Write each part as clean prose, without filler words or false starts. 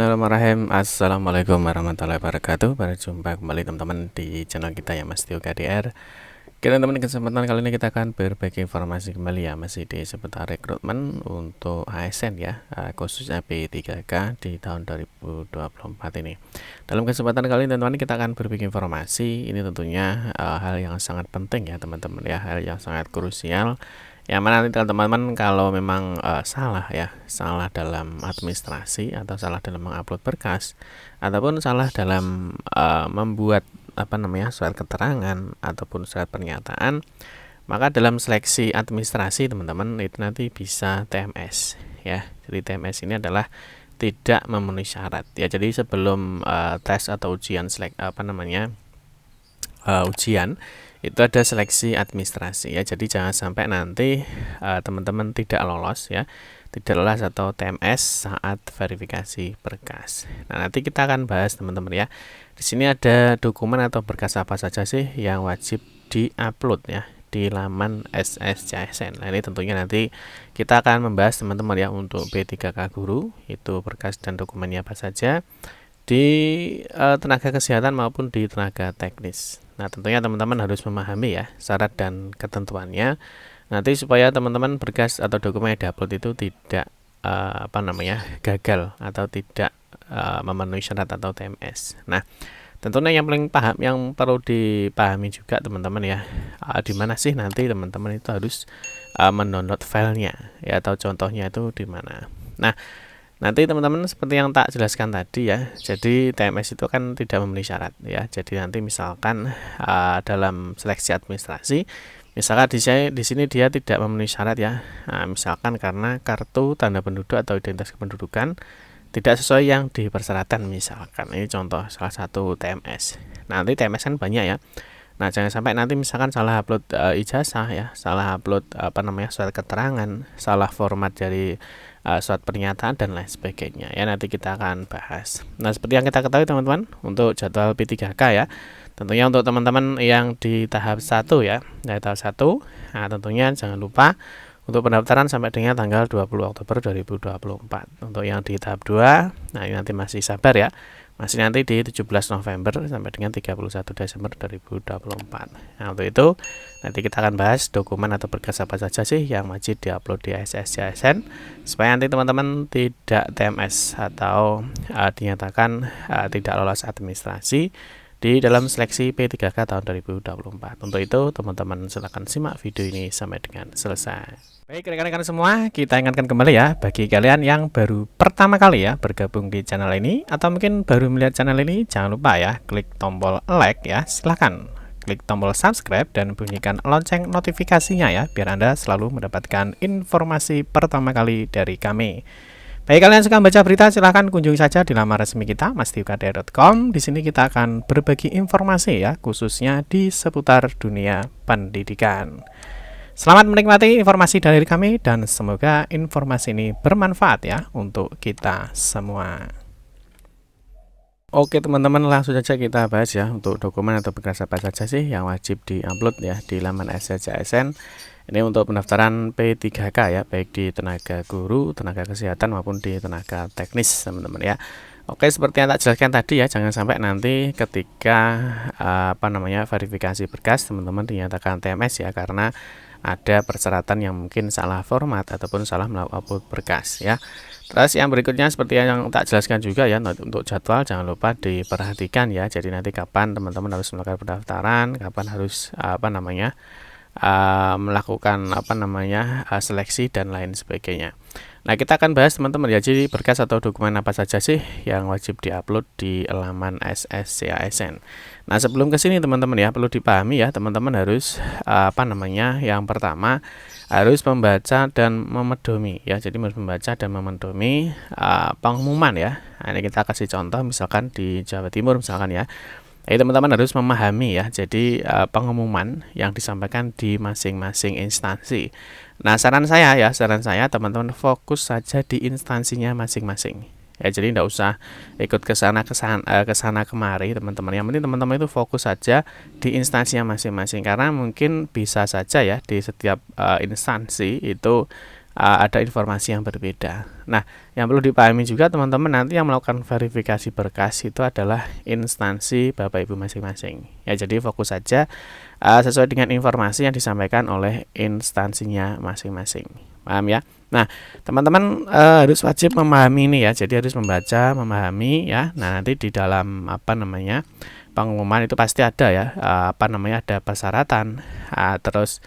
Bismillahirrahmanirrahim. Assalamualaikum warahmatullahi wabarakatuh. Berjumpa kembali teman-teman di channel kita ya, Mas Tio KDR. Teman-teman, kesempatan kali ini kita akan berbagi informasi kembali ya, masih di seputar rekrutmen untuk ASN ya, khususnya P3K di tahun 2024 ini. Dalam kesempatan kali ini teman-teman kita akan berbagi informasi. Ini tentunya hal yang sangat penting ya teman-teman ya, hal yang sangat krusial. Yang mana nanti teman-teman kalau memang salah dalam administrasi atau salah dalam mengupload berkas ataupun salah dalam membuat surat keterangan ataupun surat pernyataan, maka dalam seleksi administrasi teman-teman itu nanti bisa TMS ya. Jadi TMS ini adalah tidak memenuhi syarat ya. Jadi sebelum tes atau ujian ujian itu ada seleksi administrasi ya. Jadi jangan sampai nanti teman-teman tidak lolos ya, tidak lolos atau TMS saat verifikasi berkas. Nah, nanti kita akan bahas teman-teman ya. Di sini ada dokumen atau berkas apa saja sih yang wajib diupload ya di laman SSCASN. Nah, ini tentunya nanti kita akan membahas teman-teman ya, untuk P3K Guru itu berkas dan dokumennya apa saja di tenaga kesehatan maupun di tenaga teknis. Nah, tentunya teman-teman harus memahami ya syarat dan ketentuannya nanti supaya teman-teman berkas atau dokumen yang diupload itu tidak gagal atau tidak memenuhi syarat atau TMS. Nah, tentunya yang perlu dipahami juga teman-teman ya, di mana sih nanti teman-teman itu harus mendownload filenya ya, atau contohnya itu di mana. Nah, nanti teman-teman seperti yang tak jelaskan tadi ya, jadi TMS itu kan tidak memenuhi syarat ya. Jadi nanti misalkan dalam seleksi administrasi, misalkan di sini dia tidak memenuhi syarat ya, misalkan karena kartu tanda penduduk atau identitas kependudukan tidak sesuai yang dipersyaratkan, misalkan ini contoh salah satu TMS. Nanti TMS kan banyak ya. Nah, jangan sampai nanti misalkan salah upload ijazah ya, salah upload surat keterangan, salah format dari surat pernyataan dan lain sebagainya ya, nanti kita akan bahas. Nah, seperti yang kita ketahui teman-teman, untuk jadwal P3K ya, tentunya untuk teman-teman yang di tahap 1 ya, tahap 1, nah tentunya jangan lupa untuk pendaftaran sampai dengan tanggal 20 Oktober 2024. Untuk yang di tahap 2, nah ini nanti masih sabar ya, masih nanti di 17 November sampai dengan 31 Desember 2024. Nah, untuk itu nanti kita akan bahas dokumen atau berkas apa saja sih yang wajib diupload di SSCASN supaya nanti teman-teman tidak TMS atau dinyatakan tidak lolos administrasi di dalam seleksi P3K tahun 2024. Untuk itu teman-teman silahkan simak video ini sampai dengan selesai. Baik rekan-rekan semua, kita ingatkan kembali ya, bagi kalian yang baru pertama kali ya bergabung di channel ini atau mungkin baru melihat channel ini, jangan lupa ya klik tombol like ya, silahkan klik tombol subscribe dan bunyikan lonceng notifikasinya ya, biar Anda selalu mendapatkan informasi pertama kali dari kami. Bagi kalian yang suka baca berita, silahkan kunjungi saja di laman resmi kita mastiukdr.com. Di sini kita akan berbagi informasi ya, khususnya di seputar dunia pendidikan. Selamat menikmati informasi dari kami dan semoga informasi ini bermanfaat ya untuk kita semua. Oke teman-teman, langsung saja kita bahas ya, untuk dokumen atau berkas apa saja sih yang wajib diupload ya di laman SSCASN. Ini untuk pendaftaran P3K ya, baik di tenaga guru, tenaga kesehatan maupun di tenaga teknis teman-teman ya. Oke, seperti yang tak jelaskan tadi ya, jangan sampai nanti ketika verifikasi berkas teman-teman dinyatakan TMS ya, karena ada persyaratan yang mungkin salah format ataupun salah melakukan berkas ya. Terus yang berikutnya seperti yang tak jelaskan juga ya, untuk jadwal jangan lupa diperhatikan ya. Jadi nanti kapan teman-teman harus melakukan pendaftaran, kapan harus melakukan seleksi dan lain sebagainya. Nah, kita akan bahas teman-teman ya, jadi berkas atau dokumen apa saja sih yang wajib diupload di laman SSCASN. Nah, sebelum ke sini teman-teman ya, perlu dipahami ya, teman-teman harus yang pertama harus membaca dan memedomi ya. Jadi harus membaca dan memedomi pengumuman ya. Nah, ini kita kasih contoh misalkan di Jawa Timur misalkan ya. Jadi teman-teman harus memahami ya, jadi pengumuman yang disampaikan di masing-masing instansi. Nah, saran saya teman-teman fokus saja di instansinya masing-masing. Ya, jadi tidak usah ikut ke sana kemari teman-teman. Yang penting teman-teman itu fokus saja di instansinya masing-masing, karena mungkin bisa saja ya di setiap instansi itu ada informasi yang berbeda. Nah, yang perlu dipahami juga teman-teman, nanti yang melakukan verifikasi berkas itu adalah instansi Bapak Ibu masing-masing. Ya, jadi fokus saja sesuai dengan informasi yang disampaikan oleh instansinya masing-masing. Paham ya? Nah, teman-teman harus wajib memahami ini ya. Jadi harus membaca, memahami ya. Nah, nanti di dalam pengumuman itu pasti ada ya, ada persyaratan. Terus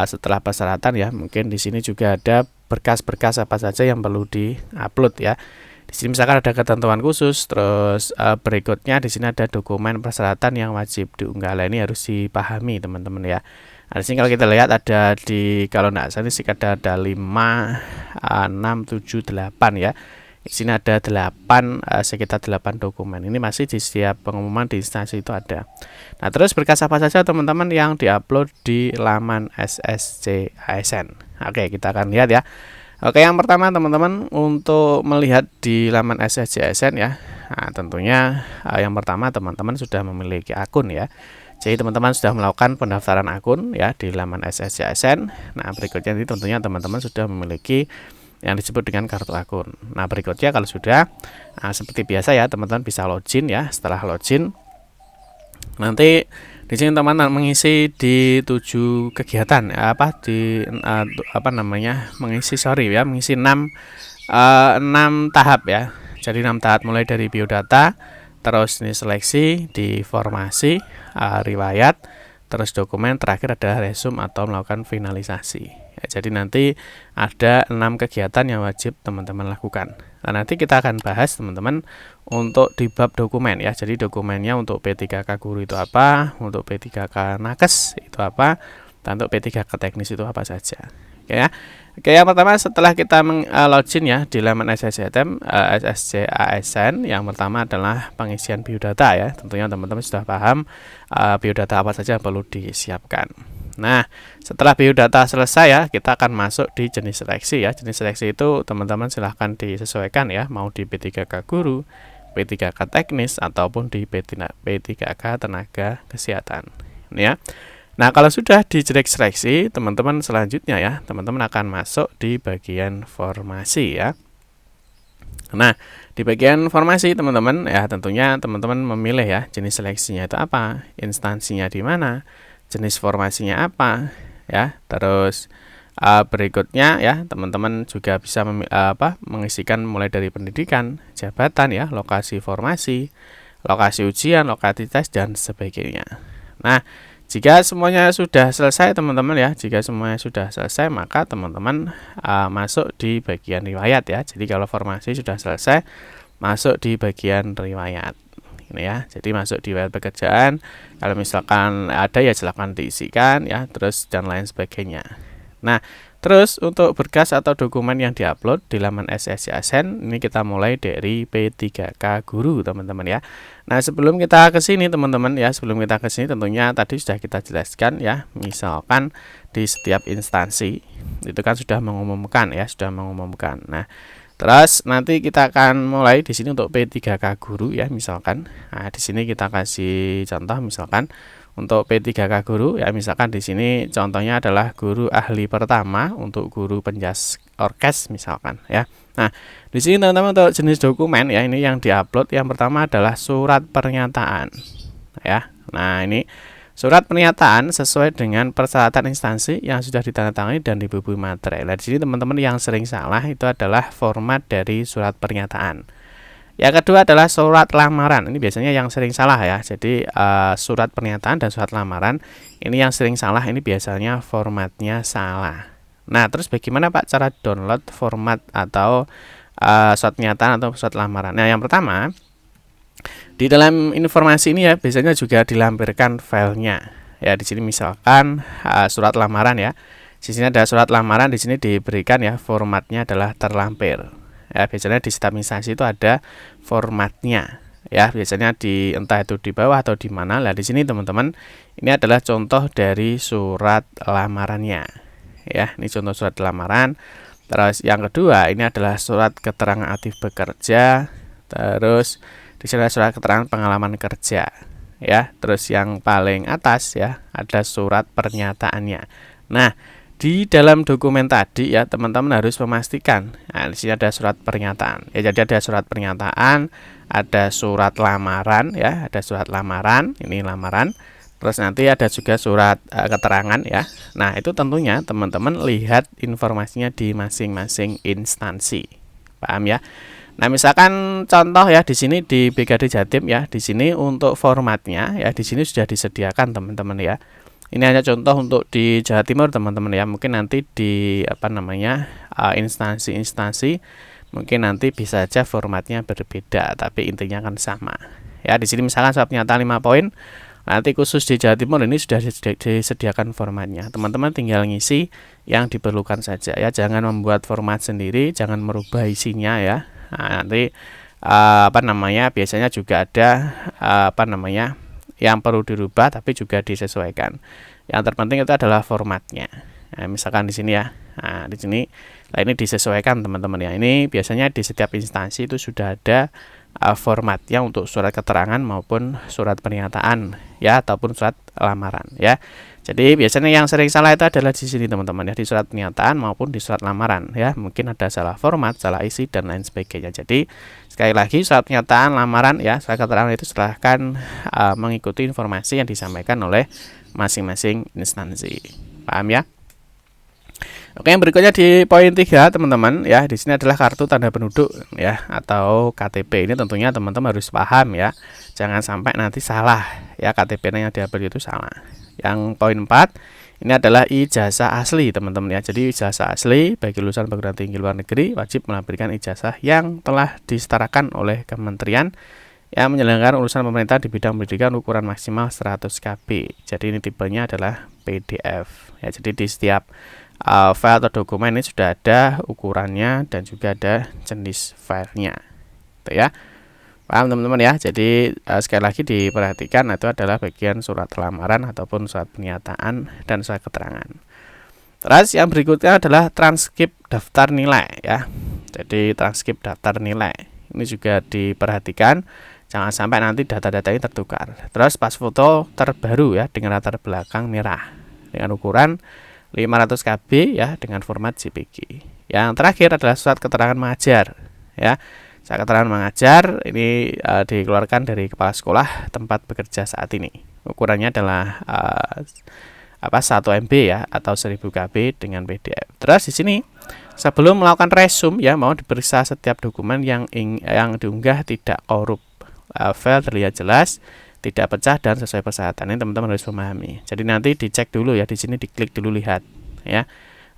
setelah persyaratan ya, mungkin di sini juga ada berkas-berkas apa saja yang perlu di-upload ya. Di sini misalkan ada ketentuan khusus, terus berikutnya di sini ada dokumen persyaratan yang wajib diunggah. Ini harus dipahami teman-teman ya. Nah, di sini kalau kita lihat ada kalau tidak salah sih ada 5, 6, 7, 8 ya. Di sini ada 8, sekitar 8 dokumen. Ini masih di setiap pengumuman di instansi itu ada. Nah, terus berkas apa saja teman-teman yang diupload di laman SSC ASN. Oke, kita akan lihat ya. Oke, yang pertama teman-teman, untuk melihat di laman SSC ASN ya. Nah, tentunya yang pertama teman-teman sudah memiliki akun ya. Jadi teman-teman sudah melakukan pendaftaran akun ya di laman SSC ASN. Nah, berikutnya ini tentunya teman-teman sudah memiliki yang disebut dengan kartu akun. Nah, berikutnya kalau sudah, seperti biasa ya, teman-teman bisa login ya. Setelah login, nanti di sini teman-teman mengisi di 7 kegiatan mengisi 6 tahap ya. Jadi 6 tahap mulai dari biodata, terus ini seleksi, di formasi, riwayat, terus dokumen, terakhir ada resume atau melakukan finalisasi. Ya, jadi nanti ada 6 kegiatan yang wajib teman-teman lakukan. Nah, nanti kita akan bahas teman-teman untuk di bab dokumen ya. Jadi dokumennya untuk P3K guru itu apa, untuk P3K nakes itu apa, dan untuk P3K teknis itu apa saja. Oke ya. Oke, yang pertama setelah kita login ya di laman SSC ASN, yang pertama adalah pengisian biodata ya. Tentunya teman-teman sudah paham biodata apa saja yang perlu disiapkan. Nah, setelah biodata selesai ya, kita akan masuk di jenis seleksi ya. Jenis seleksi itu teman-teman silahkan disesuaikan ya, mau di P3K guru, P3K teknis, ataupun di P3K tenaga kesehatan. Ini ya. Nah, kalau sudah di jenis seleksi, teman-teman selanjutnya ya, teman-teman akan masuk di bagian formasi ya. Nah, di bagian formasi teman-teman ya, tentunya teman-teman memilih ya, jenis seleksinya itu apa, instansinya di mana, jenis formasinya apa ya. Terus berikutnya ya, teman-teman juga bisa mengisikan mulai dari pendidikan, jabatan ya, lokasi formasi, lokasi ujian, lokasi tes, dan sebagainya. Nah, jika semuanya sudah selesai teman-teman ya, maka teman-teman masuk di bagian riwayat ya. Jadi kalau formasi sudah selesai, masuk di bagian riwayat. Ini ya. Jadi masuk di riwayat pekerjaan. Kalau misalkan ada ya silakan diisikan ya, terus dan lain sebagainya. Nah, terus untuk berkas atau dokumen yang diupload di laman SSC ASN, ini kita mulai dari P3K guru teman-teman ya. Nah, sebelum kita ke sini teman-teman ya, tentunya tadi sudah kita jelaskan ya, misalkan di setiap instansi itu kan sudah mengumumkan ya, Nah, terus nanti kita akan mulai di sini untuk P3K guru ya, misalkan. Nah, di sini kita kasih contoh misalkan untuk P3K guru ya, misalkan di sini contohnya adalah guru ahli pertama untuk guru penjas orkes misalkan ya. Nah, di sini teman-teman untuk jenis dokumen ya, ini yang diupload yang pertama adalah surat pernyataan ya. Nah, ini surat pernyataan sesuai dengan persyaratan instansi yang sudah ditandatangani dan diberi materai. Nah, di sini teman-teman yang sering salah itu adalah format dari surat pernyataan. Yang kedua adalah surat lamaran. Ini biasanya yang sering salah ya. Jadi surat pernyataan dan surat lamaran ini yang sering salah. Ini biasanya formatnya salah. Nah, terus bagaimana Pak cara download format atau surat pernyataan atau surat lamaran? Nah, yang pertama di dalam informasi ini ya biasanya juga dilampirkan filenya. Ya, di sini misalkan surat lamaran ya. Di sini ada surat lamaran, di sini diberikan ya formatnya adalah terlampir. Ya, biasanya di setiap instansi itu ada formatnya. Ya, biasanya entah itu di bawah atau di mana. Nah, di sini teman-teman ini adalah contoh dari surat lamarannya. Ya, ini contoh surat lamaran. Terus yang kedua ini adalah surat keterangan aktif bekerja. Terus di sini ada surat keterangan pengalaman kerja. Ya, terus yang paling atas ya ada surat pernyataannya. Nah, di dalam dokumen tadi ya teman-teman harus memastikan. Nah, di sini ada surat pernyataan. Ya, jadi ada surat pernyataan, ada surat lamaran ya, ada surat lamaran, ini lamaran. Terus nanti ada juga surat keterangan ya. Nah, itu tentunya teman-teman lihat informasinya di masing-masing instansi. Paham ya? Nah, misalkan contoh ya di sini di BKD Jatim ya, di sini untuk formatnya ya di sini sudah disediakan teman-teman ya. Ini hanya contoh untuk di Jawa Timur teman-teman ya. Mungkin nanti di instansi-instansi mungkin nanti bisa saja formatnya berbeda, tapi intinya kan sama. Ya, di sini misalkan surat pernyataan 5 poin. Nanti khusus di Jawa Timur ini sudah disediakan formatnya. Teman-teman tinggal ngisi yang diperlukan saja ya. Jangan membuat format sendiri, jangan merubah isinya ya. Nah, nanti biasanya juga ada yang perlu dirubah tapi juga disesuaikan. Yang terpenting itu adalah formatnya. Nah, misalkan di sini ya. Nah, di sini ini disesuaikan teman-teman ya. Ini biasanya di setiap instansi itu sudah ada formatnya untuk surat keterangan maupun surat pernyataan ya ataupun surat lamaran ya. Jadi biasanya yang sering salah itu adalah di sini teman-teman ya, di surat pernyataan maupun di surat lamaran ya. Mungkin ada salah format, salah isi dan lain sebagainya. Jadi sekali lagi surat pernyataan, lamaran ya, surat keterangan itu silahkan mengikuti informasi yang disampaikan oleh masing-masing instansi. Paham ya? Oke, yang berikutnya di poin 3 teman-teman ya, di sini adalah kartu tanda penduduk ya atau KTP. Ini tentunya teman-teman harus paham ya. Jangan sampai nanti salah ya, KTP-nya yang diambil itu salah. Yang poin 4 ini adalah ijazah asli teman-teman ya. Jadi ijazah asli bagi lulusan perguruan tinggi luar negeri wajib melampirkan ijazah yang telah disetarakan oleh kementerian yang menyelenggarakan urusan pemerintah di bidang pendidikan ukuran maksimal 100 KB. Jadi ini tipenya adalah PDF ya. Jadi di setiap file atau dokumen ini sudah ada ukurannya dan juga ada jenis filenya gitu ya. Paham teman-teman ya. Jadi sekali lagi diperhatikan itu adalah bagian surat lamaran ataupun surat pernyataan dan surat keterangan. Terus yang berikutnya adalah transkrip daftar nilai ya. Jadi transkrip daftar nilai ini juga diperhatikan, jangan sampai nanti data-data ini tertukar. Terus pas foto terbaru ya dengan latar belakang merah dengan ukuran 500 KB ya dengan format JPG. Yang terakhir adalah surat keterangan mengajar ya. Surat keterangan mengajar ini dikeluarkan dari kepala sekolah tempat bekerja saat ini. Ukurannya adalah 1 MB ya atau 1000 KB dengan PDF. Terus di sini sebelum melakukan resume ya, mau diperiksa setiap dokumen yang diunggah tidak korup. File terlihat jelas, tidak pecah dan sesuai persyaratan. Ini teman-teman harus memahami. Jadi nanti dicek dulu ya, di sini diklik dulu lihat ya.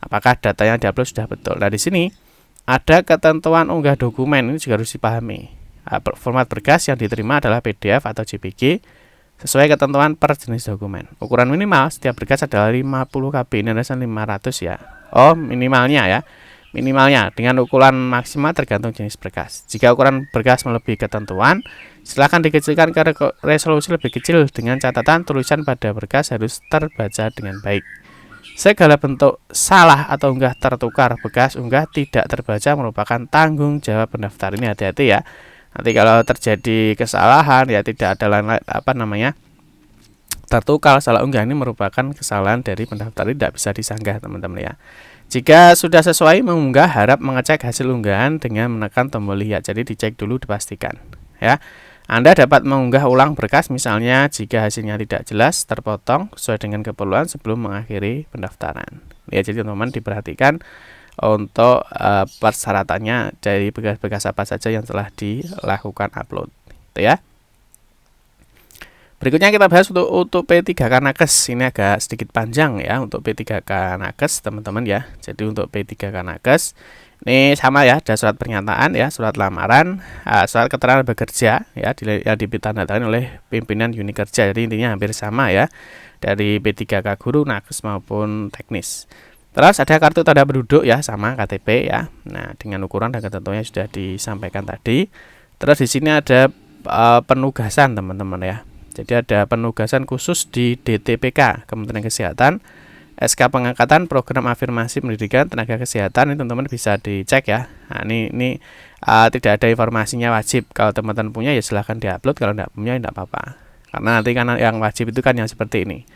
Apakah data yang diupload sudah betul. Nah, di sini ada ketentuan unggah dokumen, ini juga harus dipahami. Format berkas yang diterima adalah PDF atau JPG sesuai ketentuan per jenis dokumen. Ukuran minimal setiap berkas adalah 50 KB, ini adalah 500 ya. Oh, minimalnya ya. Minimalnya dengan ukuran maksimal tergantung jenis berkas. Jika ukuran berkas melebihi ketentuan, silakan dikecilkan ke resolusi lebih kecil dengan catatan tulisan pada berkas harus terbaca dengan baik. Segala bentuk salah atau unggah tertukar berkas unggah tidak terbaca merupakan tanggung jawab pendaftar. Ini hati-hati ya. Nanti kalau terjadi kesalahan ya tidak ada tertukar salah unggah, ini merupakan kesalahan dari pendaftar, tidak bisa disanggah teman-teman ya. Jika sudah sesuai mengunggah, harap mengecek hasil unggahan dengan menekan tombol lihat. Jadi dicek dulu, dipastikan ya. Anda dapat mengunggah ulang berkas misalnya jika hasilnya tidak jelas, terpotong sesuai dengan keperluan sebelum mengakhiri pendaftaran. Ya, jadi teman-teman diperhatikan untuk persyaratannya dari berkas-berkas apa saja yang telah dilakukan upload, gitu ya. Berikutnya kita bahas untuk P3K Nakes. Ini agak sedikit panjang ya untuk P3K Nakes teman-teman ya. Jadi untuk P3K Nakes ini sama ya, ada surat pernyataan ya, surat lamaran, surat keterangan bekerja ya yang ditandatangani oleh pimpinan unit kerja. Jadi intinya hampir sama ya dari P3K guru, nakes maupun teknis. Terus ada kartu tanda penduduk ya, sama KTP ya. Nah, dengan ukuran dan ketentuannya sudah disampaikan tadi. Terus di sini ada penugasan teman-teman ya. Jadi ada penugasan khusus di DTPK Kementerian Kesehatan, SK pengangkatan program afirmasi pendidikan tenaga kesehatan. Ini teman-teman bisa dicek ya. Nah, ini tidak ada informasinya wajib. Kalau teman-teman punya ya silahkan diupload, kalau tidak punya ya tidak apa-apa. Karena nanti yang wajib itu kan yang seperti ini.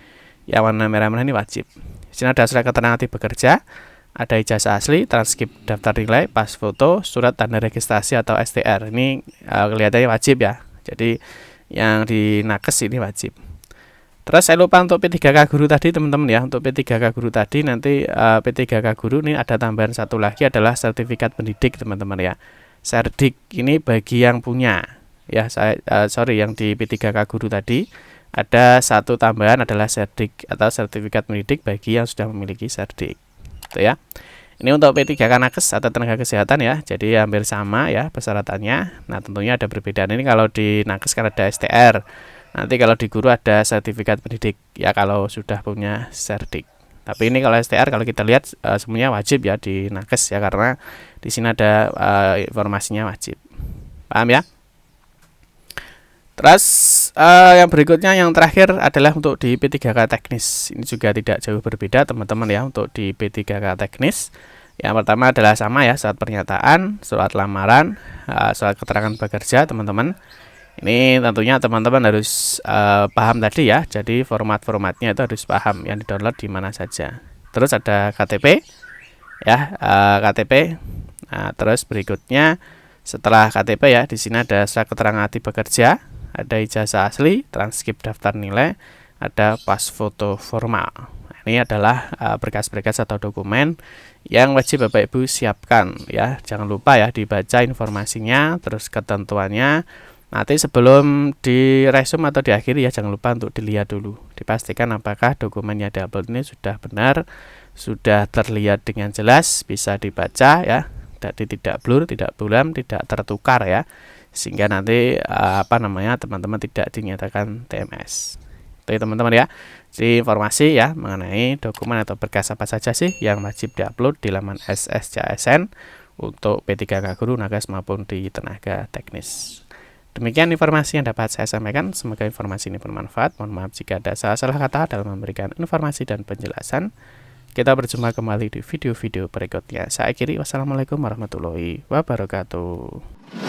Yang warna merah-merah ini wajib. Di sini ada surat keterangan aktif bekerja, ada ijazah asli, transkrip daftar nilai, pas foto, surat tanda registrasi atau STR. Ini kelihatannya wajib ya. Jadi yang di nakes ini wajib. Terus saya lupa untuk P3K guru tadi teman-teman ya. Untuk P3K guru tadi nanti P3K guru ini ada tambahan satu lagi adalah sertifikat pendidik teman-teman ya. Serdik ini bagi yang punya ya. Yang di P3K guru tadi ada satu tambahan adalah serdik atau sertifikat pendidik bagi yang sudah memiliki serdik. Gitu ya. Ini untuk P3K nakes atau tenaga kesehatan ya. Jadi hampir sama ya persyaratannya. Nah, tentunya ada perbedaan. Ini kalau di nakes kan ada STR. Nanti kalau di guru ada sertifikat pendidik ya kalau sudah punya serdik. Tapi ini kalau STR kalau kita lihat semuanya wajib ya di nakes ya karena di sini ada informasinya wajib. Paham ya? Terus yang berikutnya yang terakhir adalah untuk di P3K teknis. Ini juga tidak jauh berbeda teman-teman ya untuk di P3K teknis. Yang pertama adalah sama ya, surat pernyataan, surat lamaran, surat keterangan bekerja teman-teman. Ini tentunya teman-teman harus paham tadi ya. Jadi format-formatnya itu harus paham yang di-download di mana saja. Terus ada KTP ya, KTP. Nah, terus berikutnya setelah KTP ya, di sini ada surat keterangan aktif bekerja, ada ijazah asli, transkrip daftar nilai, ada pas foto formal. Ini adalah berkas-berkas atau dokumen yang wajib Bapak Ibu siapkan ya. Jangan lupa ya dibaca informasinya, terus ketentuannya. Nanti sebelum di resume atau diakhiri ya jangan lupa untuk dilihat dulu. Dipastikan apakah dokumen yang diupload ini sudah benar, sudah terlihat dengan jelas, bisa dibaca ya. Jadi tidak blur, tidak buram, tidak tertukar ya. Sehingga nanti teman-teman tidak dinyatakan TMS. Itu teman-teman ya. Jadi informasi ya mengenai dokumen atau berkas apa saja sih yang wajib diupload di laman SSCASN untuk P3K guru, nakes maupun di tenaga teknis. Demikian informasi yang dapat saya sampaikan. Semoga informasi ini bermanfaat. Mohon maaf jika ada salah-salah kata dalam memberikan informasi dan penjelasan. Kita berjumpa kembali di video-video berikutnya. Saya akhiri. Wassalamualaikum warahmatullahi wabarakatuh.